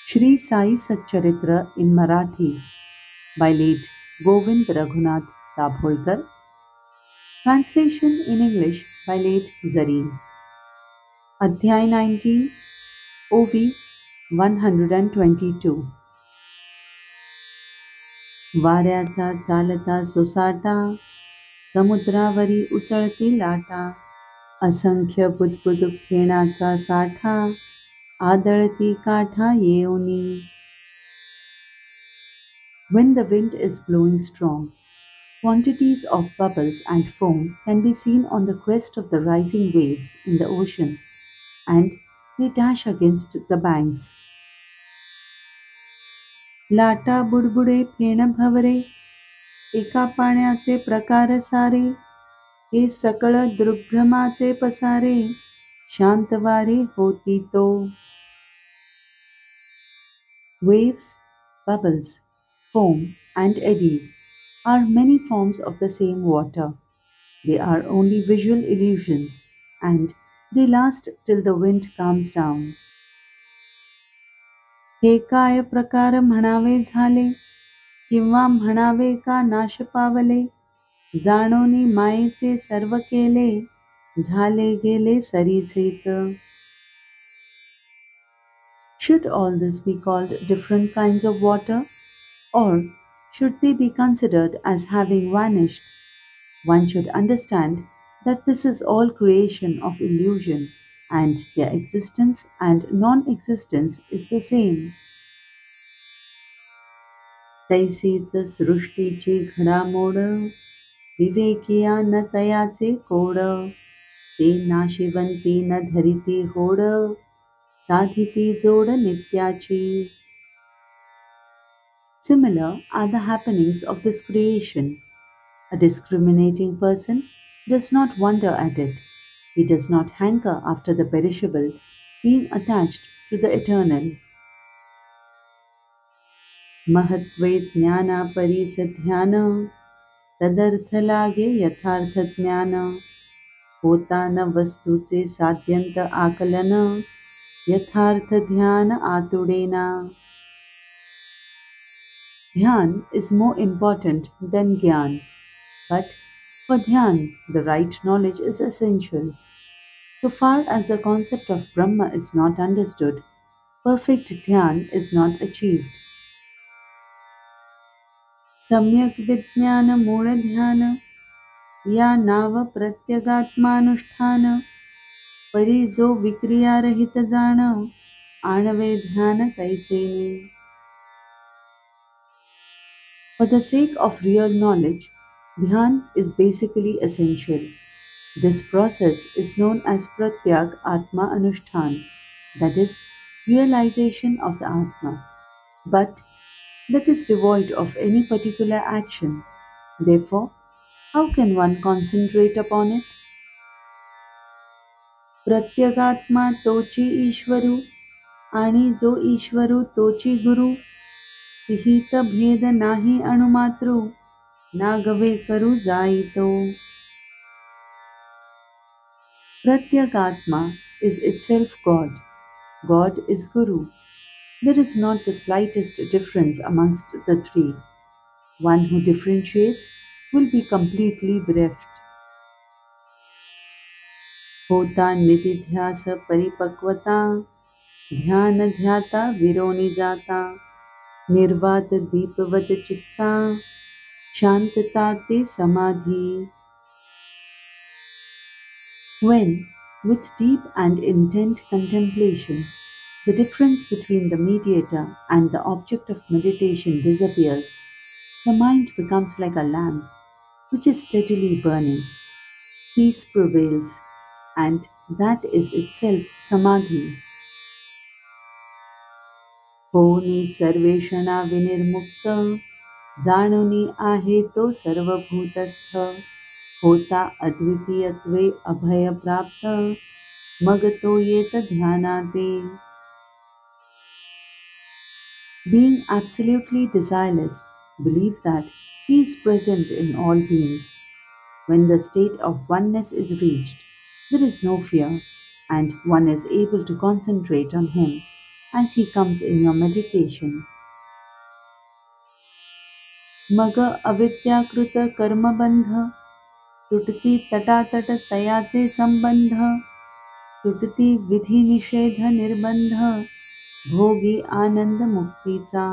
Shri Sai Satcharitra in Marathi by late Govind Raghunath Dabholkar. Translation in English by late Zareen. Adhyay 19, OV 122. वाऱ्याचा चालता सोसाटा, समुद्रावरी उसळती लाटा, असंख्य बुदबुद फेणाचा साठा, आदळती काठा येऊनी. When the wind is blowing strong, quantities of bubbles and foam can be seen on the crest of the rising waves in the ocean, and they dash against the banks. लाटा बुडबुडे फेण भवरे, एका पाण्याचे प्रकार सारे, हे सकळ दृग्भ्रमाचे पसारे, शांत वारे होती तो. Waves, bubbles, foam, and eddies are many forms of the same water. They are only visual illusions, and they last till the wind calms down. हे काय प्रकार म्हणावे झाले, किंवा म्हणावे का नाश पावले, जाणोनी मायेचे सर्व केले, झाले गेले सरीचेच. Should all this be called different kinds of water, or should they be considered as having vanished? One should understand that this is all creation of illusion, and their existence and non-existence is the same. तैसीच सृष्टीची घडामोड, विवेकिया न तयाचे code, ते नाशिवंती न धरिती होड, साधिती जोड नित्याची. Similar are the happenings of this creation. A discriminating person does not wonder at it. He does not hanker after the perishable, being attached to the eternal. महत्वे ज्ञानापरी ध्यान, तदर्थ लागे यथार्थ ज्ञान, होता न वस्तूचे साध्यंत आकलन, यथार्थ ध्यान आतुडेना. Dhyan is more important than Gyan, but for Dhyan, the right knowledge is essential. So far as the concept of Brahma is not understood, perfect Dhyan is not achieved. सम्यक विज्ञान मूळ ध्यान, या नाव प्रत्यगात्मानुष्ठान, परी जो विक्रियारहित जाण, आणवे ध्यान कैसेने. For the sake of real knowledge, Dhyan is basically essential. This process is known as Pratyag Atma Anushtan, that is, realization of the Atma. But that is devoid of any particular action. Therefore, how can one concentrate upon it? Pratyagatma tochi Ishvaru, आणि जो ईश्वरू तोची गुरु, तिहित भेद नाही अणुमात्रू, ना गवे करू जाईतो. Pratyagatma is itself God. God is Guru. There is not the slightest difference amongst the three. One who differentiates will be completely bereft. होता निधिध्यास परिपक्वता, ध्यान ध्याता विरोनी जाता, निर्वात दीपवत चित्ता, शांतता ते समाधी. When, with deep and intent contemplation, the difference between the mediator and the object of meditation disappears, the mind becomes like a lamp which is steadily burning. Peace prevails, and that is itself samadhi. होनी सर्वेषणा विनिर्मुक्त, जाणुनी आहे तो सर्वभूतस्थ, होता अद्वितीयत्वे अभय प्राप्त, मग तो येत ध्यानाते. Being absolutely desireless, believe that He is present in all beings. When the state of oneness is reached, there is no fear, and one is able to concentrate on Him, as he comes in your meditation. मग अविद्याकृत कर्मबंध तुटती तटातट तयाचे संबंध तुटती विधी निषेध निर्बंध भोगी आनंद मुक्तीचा.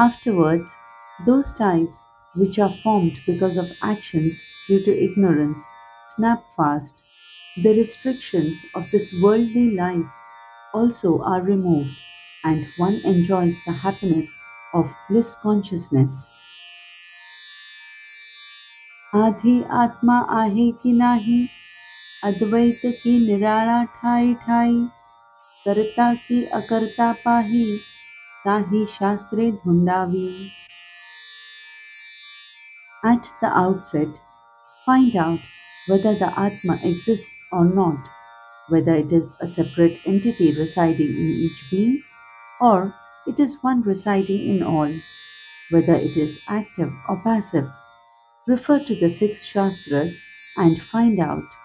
Afterwards, those ties which are formed because of actions due to ignorance snap fast. The restrictions of this worldly life also are removed, and one enjoys the happiness of bliss consciousness. आधी आत्मा आहे की नाही, अद्वैत की निराळा ठाई ठाई, करता की अकर्ता पाही, साही शास्त्रे धुंडावी. At the outset, find out whether the Atma exists or not, whether it is a separate entity residing in each being, or it is one residing in all, whether it is active or passive. Refer to the six Shastras and find out.